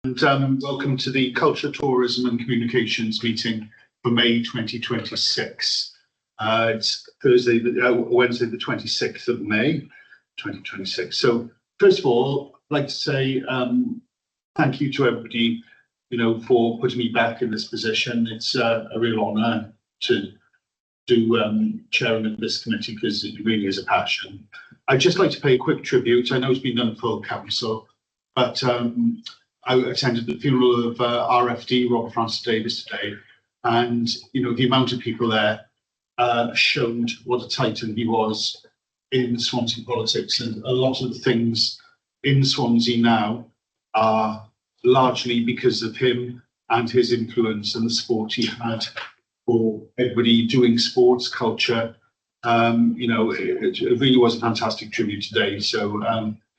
Welcome to the Culture, Tourism and Communications meeting for May 2026. It's Wednesday the 26th of May 2026. So first of all, I'd like to say thank you to everybody, for putting me back in this position. It's a real honour to do chairing of this committee because it really is a passion. I'd just like to pay a quick tribute. I know it's been done full council, but I attended the funeral of RFD, Robert Francis Davies, today, and the amount of people there showed what a titan he was in Swansea politics, and a lot of the things in Swansea now are largely because of him and his influence and the support he had for everybody doing sports, culture. It really was a fantastic tribute today, so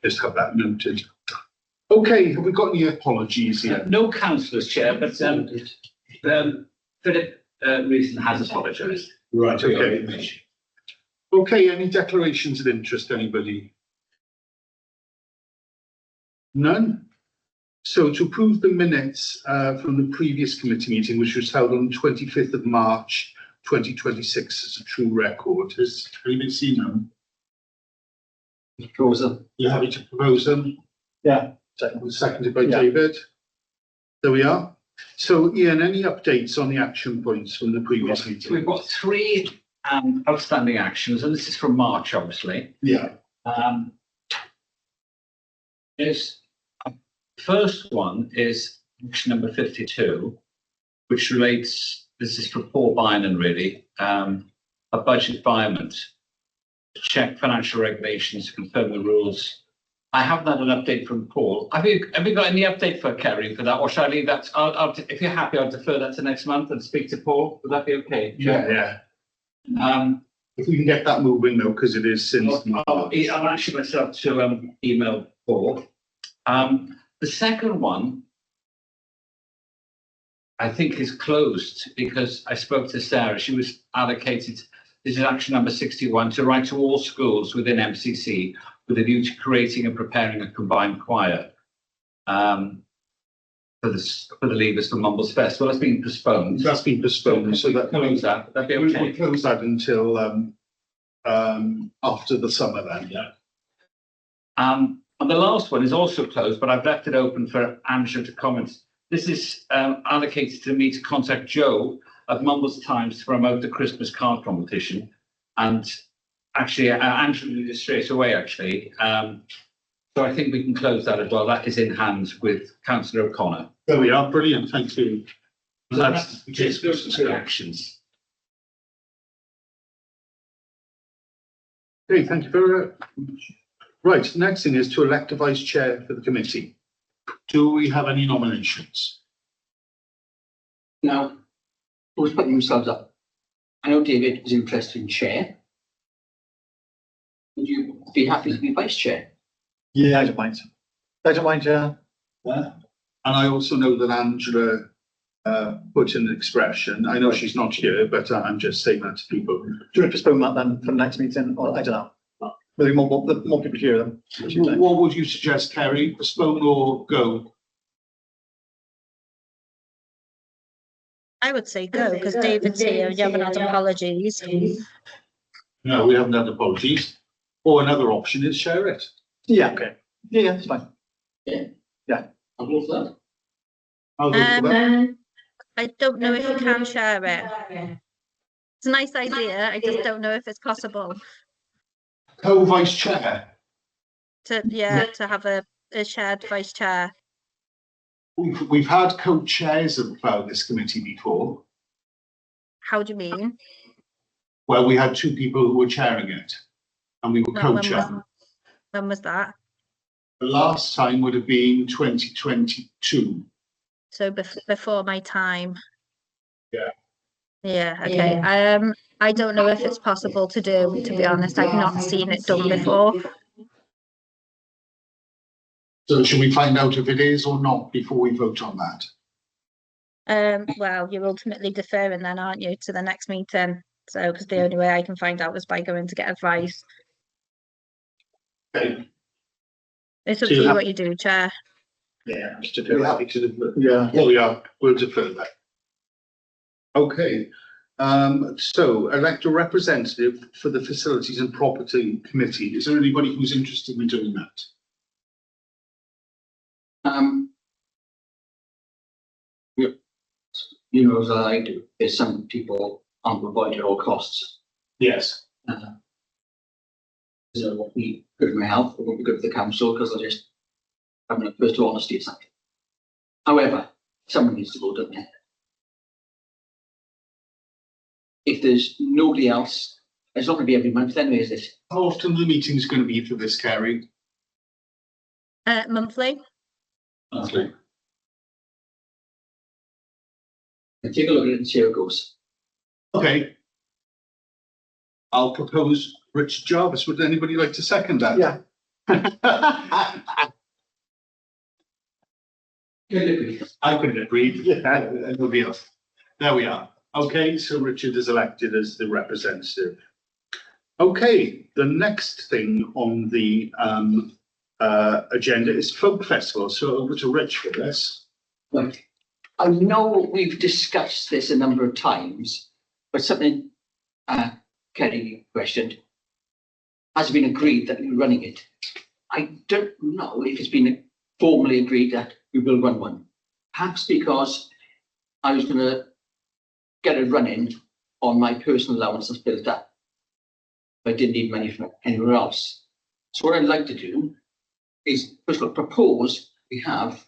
just have that noted. Okay, have we got any apologies here? No councillors, Chair, but Philip Reason has apologised. Right, okay. Okay, any declarations of interest, anybody? None? So to approve the minutes from the previous committee meeting, which was held on the 25th of March 2026 as a true record. Has anybody seen them? Propose them. You're happy to propose them? Yeah. Seconded by David. There we are. So Ian, any updates on the action points from the previous meeting? We've got three outstanding actions, and this is from March, obviously. Yeah. First one is action number 52, which relates, this is for Paul Bynon really, a budget environment to check financial regulations, confirm the rules. I haven't had an update from Paul. Have you got any update for Kerry for that, or shall I leave that? If you're happy, I'll defer that to next month and speak to Paul. Would that be okay? Yeah. If we can get that moving though, because it is since. I'll actually myself to email Paul. The second one, I think, is closed because I spoke to Sarah. She was allocated. This is action number 61 to write to all schools within MCC with a view to creating and preparing a combined choir for the Leavers for Mumbles Fest. Well, that's been postponed. That's been postponed, so that close that. That'd be okay. We'll close that until after the summer then. Yeah. And the last one is also closed, but I've left it open for Angela to comment. This is allocated to me to contact Joe at Mumbles Times to promote the Christmas card competition. And actually, Angela did it straight away, actually. So I think we can close that as well. That is in hand with Councillor O'Connor. There we are, brilliant, thank you. That's just goes to actions. Okay, thank you very much. Right, the next thing is to elect a vice chair for the committee. Do we have any nominations? Now, who's putting themselves up? I know David is interested in chair. Would you be happy to be vice chair? Yeah, I don't mind. I don't mind, And I also know that Angela put in an expression. I know she's not here, but I'm just saying that to people. Do you want to postpone that then for the next meeting? Or I don't know. Maybe more people hear them. What would you suggest, Kerry? Postpone or go? I would say go, because David's here and you haven't had apologies. No, we haven't had apologies. Or another option is share it. Yeah, okay. Yeah, it's fine. Yeah. I'll go for that. I'll go for that. I don't know if you can share it. It's a nice idea, I just don't know if it's possible. Co-vice chair. To have a shared vice chair. We've had co-chairs of this committee before. How do you mean? Well, we had two people who were chairing it, and we were co-chair. When was that? The last time would have been 2022. So before my time. Yeah. Yeah. Okay. I don't know if it's possible to do. To be honest, I've not seen it done before. So should we find out if it is or not before we vote on that? Well, you're ultimately deferring then, aren't you, to the next meeting? So, because the only way I can find out is by going to get advice. Okay. It's up to you what you do, Chair. Yeah. We're happy to defer. Yeah. Well, we are, we'll defer that. Okay, so elect a representative for the Facilities and Property Committee. Is there anybody who's interested in doing that? You know, as I do, there's some people aren't provided at all costs. Yes. So what we good for my health, it won't be good for the council because I just having a first honesty or something. However, someone needs to go, don't they? If there's nobody else, it's not going to be every month anyway, is it? How often the meeting is going to be for this, Carrie? Monthly. Monthly. And take a look at it and see how it goes. Okay. I'll propose Richard Jarvis. Would anybody like to second that? Yeah. I couldn't agree. Yeah, nobody else. There we are. Okay, so Richard is elected as the representative. Okay, the next thing on the agenda is folk festival. So over to Rich for this. Right. I know we've discussed this a number of times, but something Kerry questioned. Has it been agreed that we're running it? I don't know if it's been formally agreed that we will run one. Perhaps because I was going to get a run in on my personal allowance that's built up. But I didn't need money from anywhere else. So what I'd like to do is first of all propose we have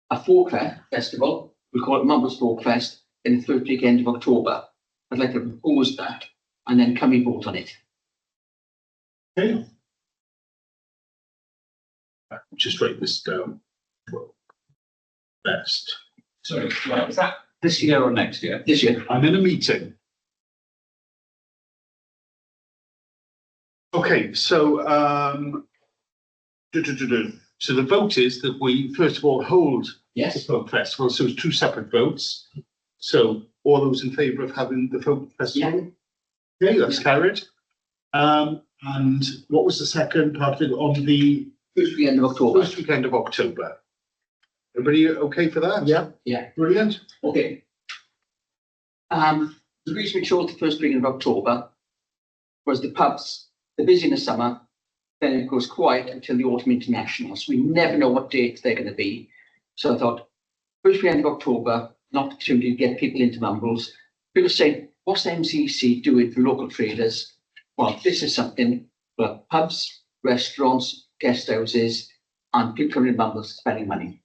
a folk festival. We call it Mumbles Folk Fest in the third weekend of October. I'd like to propose that and then can we vote on it? Okay. Just write this down. Best. Sorry, is that this year or next year? This year. I'm in a meeting. Okay, so so the vote is that we first of all hold the Yes. folk festival. So it's two separate votes. So all those in favour of having the folk festival? Okay, that's carried. And what was the second part of it on the First weekend of October. first weekend of October? Everybody okay for that? Yeah. Yeah. Brilliant. Okay. The reason we chose the first weekend of October was the pubs, they're busy in the summer, then it goes quiet until the autumn international. So we never know what date they're going to be. So I thought, first weekend of October, an opportunity to get people into Mumbles. People say, what's the MCC doing for local traders? Well, this is something for pubs, restaurants, guest houses, and people coming in Mumbles spending money.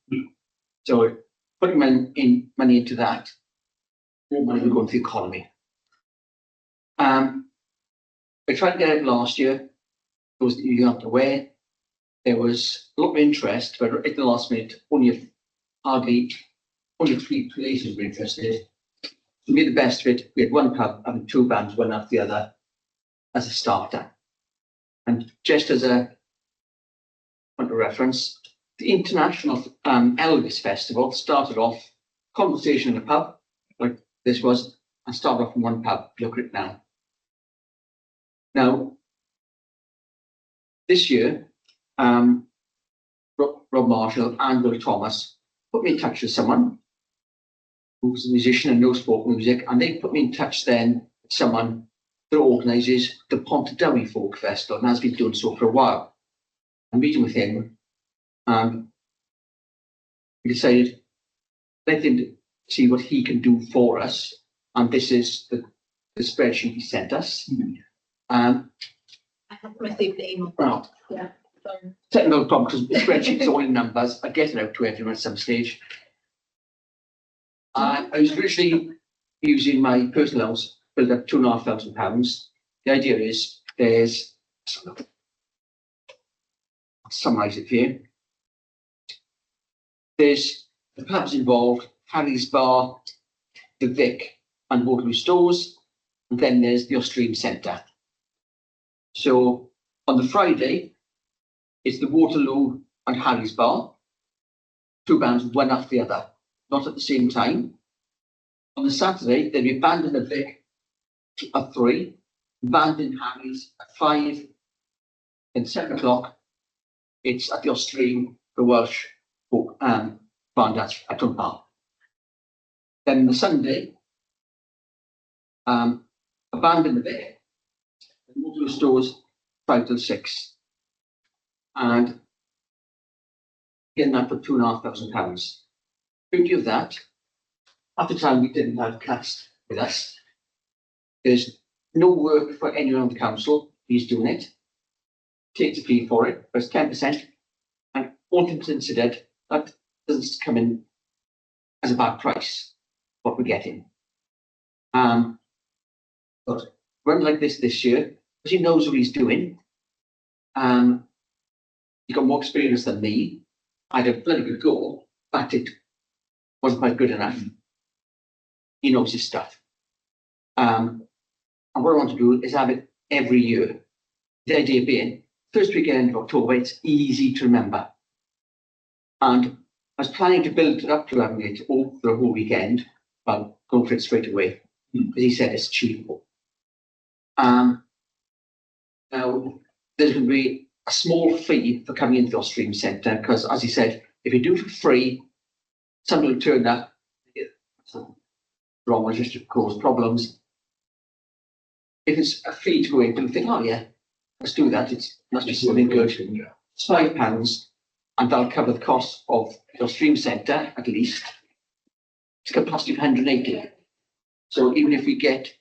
So putting money into that, more money will go into the economy. I tried to get it last year. Those that you aren't aware, there was a lot of interest, but at the last minute, only 3 places were interested. We made the best of it. We had one pub having 2 bands, one after the other, as a starter. And just as a point of reference, the International Elvis Festival started off conversation in a pub, like this was, and started off in one pub. Look at it now. Now, this year, Rob Marshall and Will Thomas put me in touch with someone who's a musician and knows folk music, and they put me in touch then with someone that organises the Pontardawe Folk Festival and has been doing so for a while. I'm meeting with him, and we decided let him see what he can do for us, and this is the spreadsheet he sent us. I haven't received the email. Well, Yeah. technical problem because the spreadsheet's all in numbers. I get it out to everyone at some stage. I was originally using my personal allowance, built up £2,500. The idea is there's I'll summarise it for you. There's the pubs involved, Harry's Bar, the Vic, and Waterloo Stores, and then there's the Australian Centre. So on the Friday, it's the Waterloo and Harry's Bar, 2 bands, one after the other, not at the same time. On the Saturday, there'll be a band in the Vic at 3, band in Harry's at 5, then 7 o'clock, it's at the Australian, the Welsh, barn dance at Twn Park. Then the Sunday, abandon the bit, move to the stores 5 till 6. And getting that for £2,500. Beauty of that, at the time we didn't have cast with us. There's no work for anyone on the council, he's doing it. Takes a fee for it, but it's 10%. And all things considered, that doesn't come in as a bad price, what we're getting. But run like this year, because he knows what he's doing. He's got more experience than me. I had a bloody good go, but it wasn't quite good enough. He knows his stuff. And what I want to do is have it every year. The idea being, first weekend of October, it's easy to remember. And I was planning to build it up to having it all for a whole weekend, but go for it straight away, because he said it's cheap. Now, there's going to be a small fee for coming into the Austrian Centre, because as he said, if you do it for free, somebody will turn up, wrong register cause problems. If it's a fee to go in, they'll think, oh yeah, let's do that. It must be something good. It's £5, and that'll cover the cost of the Austrian Centre at least. It's capacity of 180. So even if we get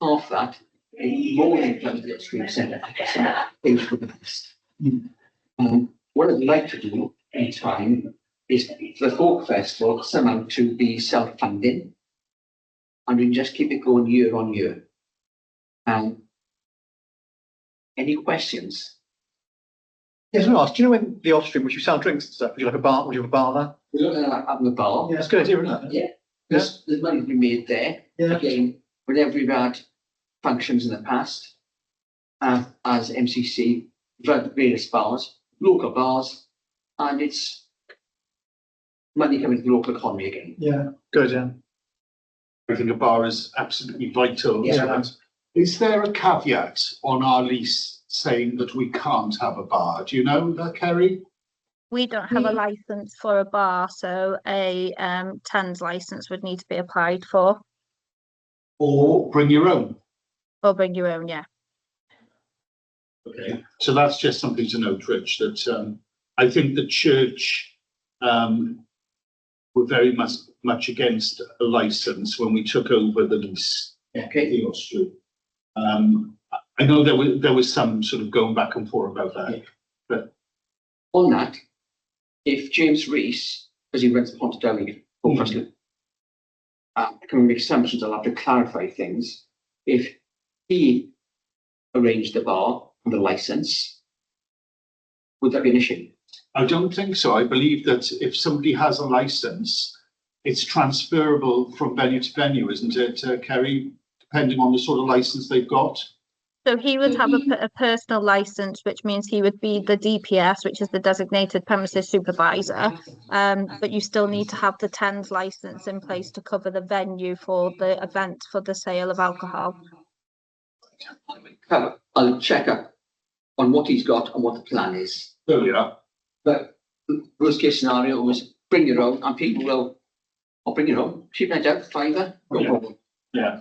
half that, more than comes to the Austrian Centre, I guess that pays for the best. What I'd like to do in time is for the folk festival somehow to be self-funding, and we can just keep it going year on year. Any questions? Yes, I asked, do you know when the Austrian, would you sell drinks and stuff? Would you like a bar? Would you have a bar there? We're looking at having a bar. Yeah, that's a good idea, isn't it? Yeah. There's money to be made there. Yeah. Again, whenever we've had functions in the past, as MCC, we've had various bars, local bars, and it's money coming to the local economy again. Yeah, good, yeah. I think a bar is absolutely vital. Yeah. to that. Is there a caveat on our lease saying that we can't have a bar? Do you know that, Kerry? We don't have a license for a bar, so a TENS license would need to be applied for, Or bring your own? or bring your own, yeah. Okay, so that's just something to note, Rich, that I think the church were very much against a license when we took over the lease. Okay. The Austrian. I know there was some sort of going back and forth about that. Yeah. But On that, if James Rees, because he runs the Pontardawe Folk Festival, can make assumptions, I'll have to clarify things. If he arranged the bar and the license, would that be an issue? I don't think so. I believe that if somebody has a license, it's transferable from venue to venue, isn't it, Kerry? Depending on the sort of license they've got. So he would have a personal license, which means he would be the DPS, which is the designated premises supervisor. But you still need to have the TENS license in place to cover the venue for the event for the sale of alcohol. I'll check up on what he's got and what the plan is. Oh, yeah. But worst case scenario was bring your own, and people will, I'll bring your own, cheap night out, £5, no Yeah. problem. Yeah.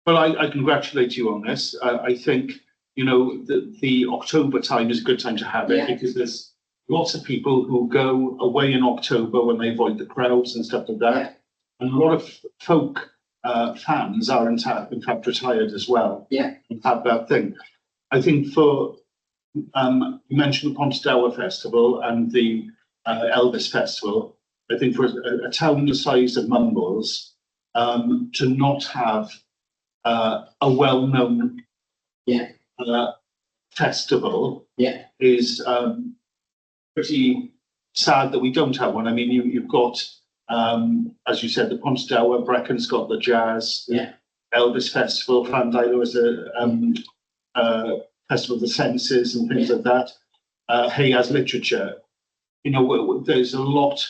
Well, I congratulate you on this. I think, you know, the October time is a good time to have it, Yeah. because there's lots of people who go away in October when they avoid the crowds and stuff like that. Yeah. And a lot of folk fans are in fact retired as well. Yeah. And have that thing. I think for, you mentioned the Pontardawe Festival and the Elvis Festival. I think for a town the size of Mumbles, to not have a well-known Yeah. festival Yeah. is pretty sad that we don't have one. I mean, you've got, as you said, the Pontardawe, Brecon's got the jazz. Yeah. Elvis Festival, Llandilo is a festival of the senses and things like that. Hay has literature. You know, there's a lot of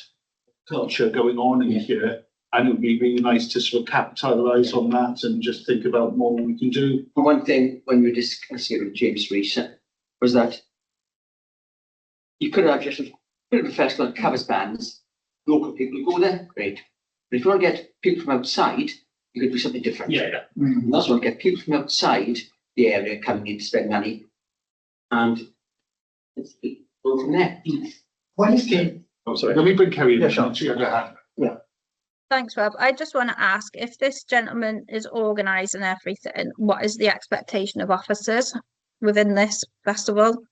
culture going on in here. And it would be really nice to sort of capitalise on that and just think about more we can do. And one thing when we were discussing it with James Rees was that you could have just Film festival covers bands, local people go there, great. But if you want to get people from outside, you could do something different. Yeah. You also want to get people from outside the area coming in to spend money, and let's go from there. When is the, Oh, sorry. Let me bring Kerry in. Yeah, sure. She had her hand. Thanks, Rob. I just want to ask, if this gentleman is organising everything, what is the expectation of officers within this festival?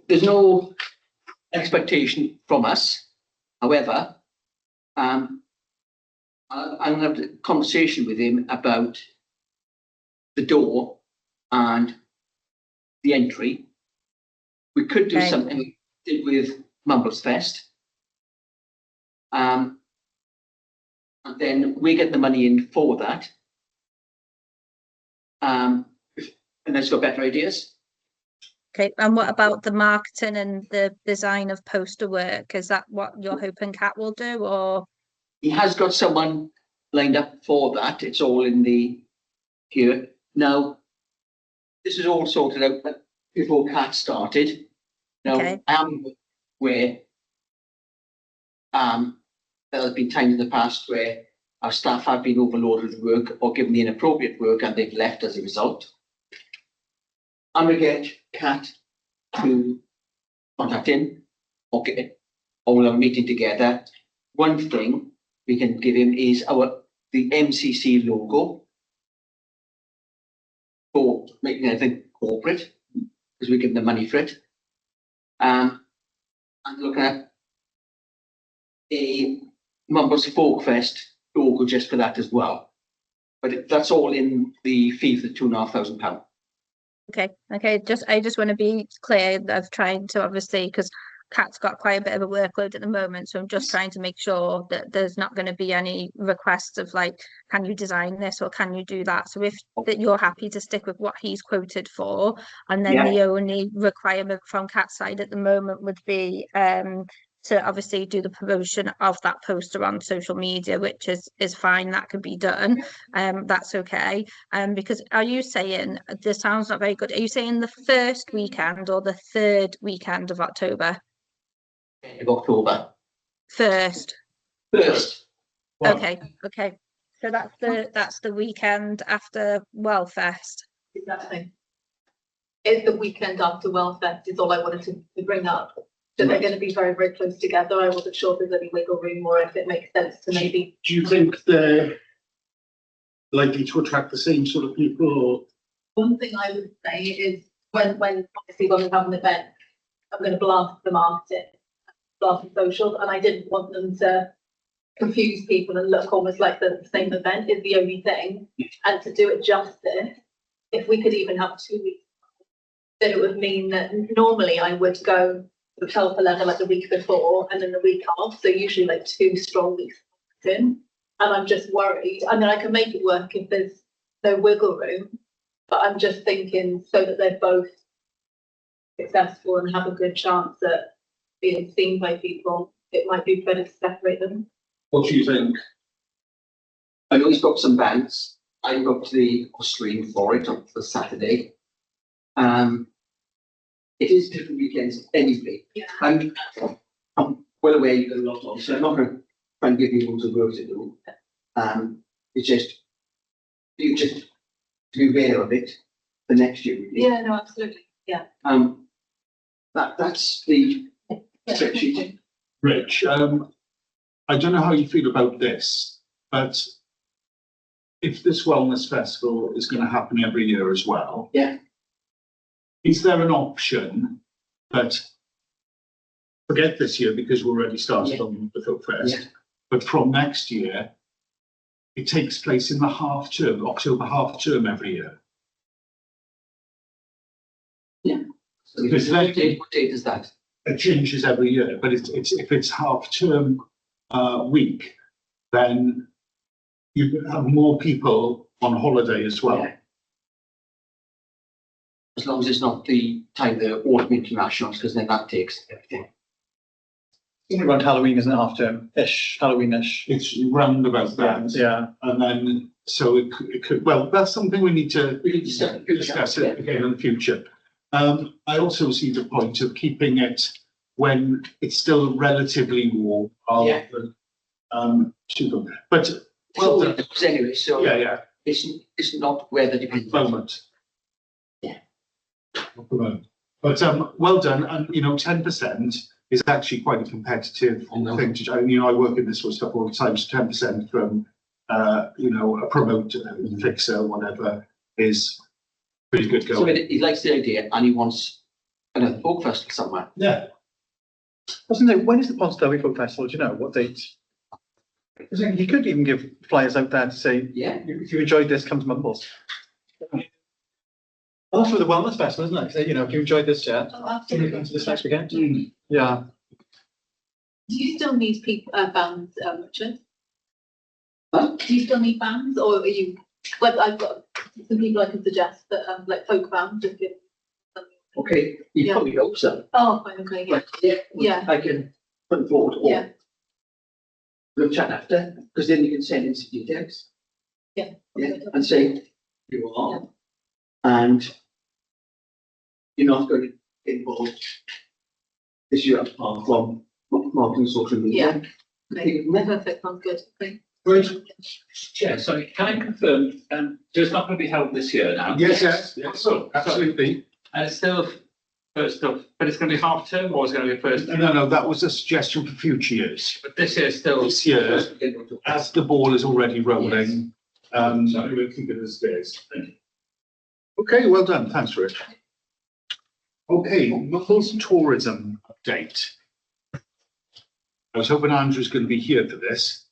There's no expectation from us. However, I'm gonna have a conversation with him about the door and the entry. We could do Okay. something we did with Mumbles Fest. And then we get the money in for that. And let's got better ideas. Okay, and what about the marketing and the design of poster work? Is that what you're hoping Kat will do, or? He has got someone lined up for that. It's all in the here. Now, this is all sorted out before Cat started. Now, Okay. I am aware there have been times in the past where our staff have been overloaded with work or given the inappropriate work and they've left as a result. I'm gonna get Cat to contact him or we'll have a meeting together. One thing we can give him is the MCC logo for making everything corporate, because we give them money for it. And look at a Mumbles Folk Fest logo just for that as well. But that's all in the fee for the £2,500. Okay, I just want to be clear of trying to, obviously, because Kat's got quite a bit of a workload at the moment, so I'm just trying to make sure that there's not going to be any requests of like, can you design this or can you do that? So if that you're happy to stick with what he's quoted for, and then the only requirement from Kat's side at the moment would be to obviously do the promotion of that poster on social media, which is fine, that could be done. That's okay. Because are you saying, this sounds not very good, are you saying the first weekend or the third weekend of October? Of October. First. Well, Okay. So that's the weekend after Wellfest. Exactly. It's the weekend after Wellfest is all I wanted to bring up. So they're going to be very, very close together. I wasn't sure if there's any wiggle room or if it makes sense to maybe. Do you think they're likely to attract the same sort of people, or? One thing I would say is when obviously when we have an event, I'm going to blast the marketing, blast the socials, and I didn't want them to confuse people and look almost like the same event is the only thing. And to do it justice, if we could even have 2 weeks, then it would mean that normally I would go to Telfer level like the week before and then the week off. So usually like 2 strong weeks in. And I'm just worried. I mean, I can make it work if there's no wiggle room, but I'm just thinking so that they're both successful and have a good chance at being seen by people, it might be better to separate them. What do you think? I know he's got some bands. I got to the Austrian for it on the Saturday. It is different weekends anyway. Yeah. I'm well aware you've got a lot on, so I'm not going to try and give you loads of work to do. It's just you just to be aware of it for next year. Really. Yeah, no, absolutely. Yeah. That's the spreadsheet. Rich, I don't know how you feel about this, but if this wellness festival is going to happen every year as well. Yeah. Is there an option that, forget this year because we're already started on the Folk Fest, but from next year, it takes place in the half term, October half term every year? Yeah. So Because what date is that? It changes every year, but it's if it's half term week, then you have more people on holiday as well. Yeah. As long as it's not the time the autumn internationals, because then that takes everything. around Halloween, isn't it, after-ish, Halloween-ish? It's round about that. Yeah, And then, so it could, well, that's something we need to discuss it again in the future. I also see the point of keeping it when it's still relatively warm. Yeah. But, well, Well, anyway, so yeah, it's not weather dependent. moment. Yeah. But, well done, and, 10% is actually quite a competitive thing to, I work in this sort of stuff all the time, so 10% from, a promoter, fixer, whatever, is pretty good So going. he likes the idea and he wants another folk festival somewhere. Yeah. Wasn't it, when is the Ponstelli Folk Festival? Do you know what date? You could even give flyers out there to say, Yeah. if you enjoyed this, come to Mumbles. Well, that's for the Wellness Festival, isn't it? So, if you enjoyed this chat, Oh, come absolutely. to this next weekend. Yeah. Do you still need people, bands, Richard? Huh? Do you still need bands, or are you, like, I've got some people I can suggest that, like folk bands, if you. Okay, you Yeah. probably hope so. Oh, fine, okay, yeah, But yeah, Yeah. I can put them forward or yeah, we'll chat after, because then you can send in some details. Yeah. Yeah, and say you are. And you're not going to involve this year apart from marketing social media. okay, perfect, sounds good, okay. Right. Yeah, sorry, can I confirm, so it's not going to be held this year now? Yes, So, absolutely. And it's still first off, but it's going to be half term or it's going to be first? No, that was a suggestion for future years. But this year still. This year, as the ball is already rolling, Sorry. we'll keep it as it is. Okay, well done. Thanks, Rich. Okay, Mumbles tourism update. I was hoping Andrew's going to be here for this.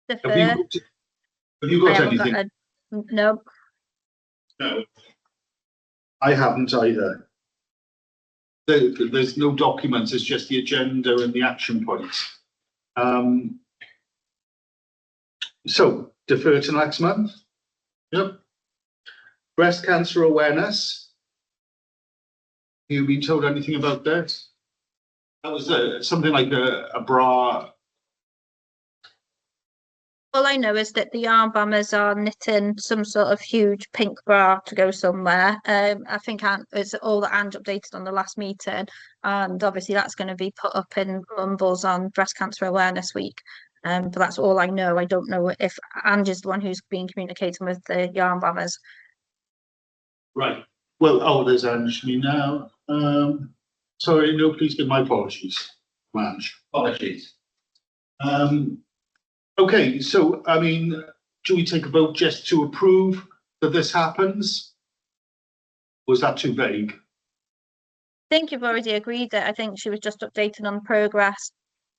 Have Defer. you I got haven't anything? got no. No. I haven't either. There's no documents, it's just the agenda and the action points. So defer to next month. Yep. Breast cancer awareness. You been told anything about that? That was something like a bra. All I know is that the yarn bombers are knitting some sort of huge pink bra to go somewhere. I think it's all that Ange updated on the last meeting, and obviously that's going to be put up in Mumbles on Breast Cancer Awareness Week. But that's all I know. I don't know if Ange is the one who's been communicating with the yarn bombers. Right. Well, there's Ange me now. Sorry, no, please give my apologies, Ange. Apologies. Okay, so, do we take a vote just to approve that this happens? Was that too vague? I think you've already agreed that. I think she was just updating on progress.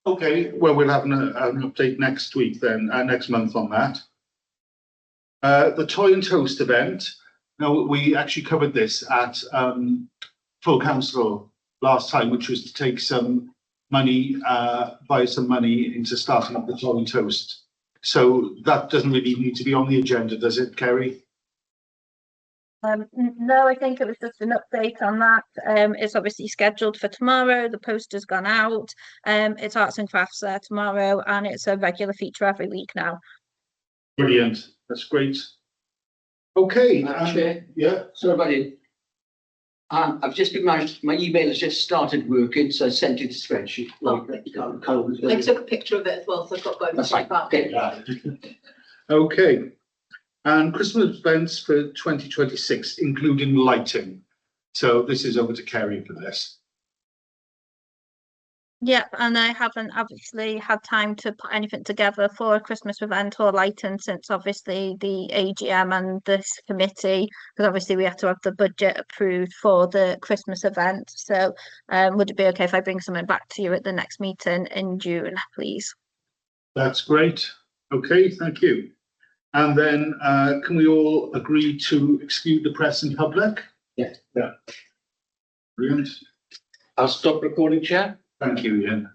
Okay, well, we'll have an update next week then, next month on that. The Toy and Toast event. Now, we actually covered this at full council last time, which was to take some money, buy some money into starting up the Toy and Toast. So that doesn't really need to be on the agenda, does it, Kerry? No, I think it was just an update on that. It's obviously scheduled for tomorrow. The poster's gone out. It's arts and crafts there tomorrow, and it's a regular feature every week now. Brilliant, that's great. Okay. Chair, Yeah. sorry about it. I've just been my email has just started working, so I sent it to spreadsheet. I took a picture of it as well, so I've got both. That's fine. Okay. Okay. And Christmas events for 2026, including lighting. So this is over to Kerry for this. Yep, and I haven't obviously had time to put anything together for a Christmas event or lighting since obviously the AGM and this committee, because obviously we have to have the budget approved for the Christmas event. So would it be okay if I bring something back to you at the next meeting in June, please? That's great. Okay, thank you. And then can we all agree to exclude the press and public? Yeah. Yeah. Brilliant. I'll stop recording, Chair. Thank you, Ian.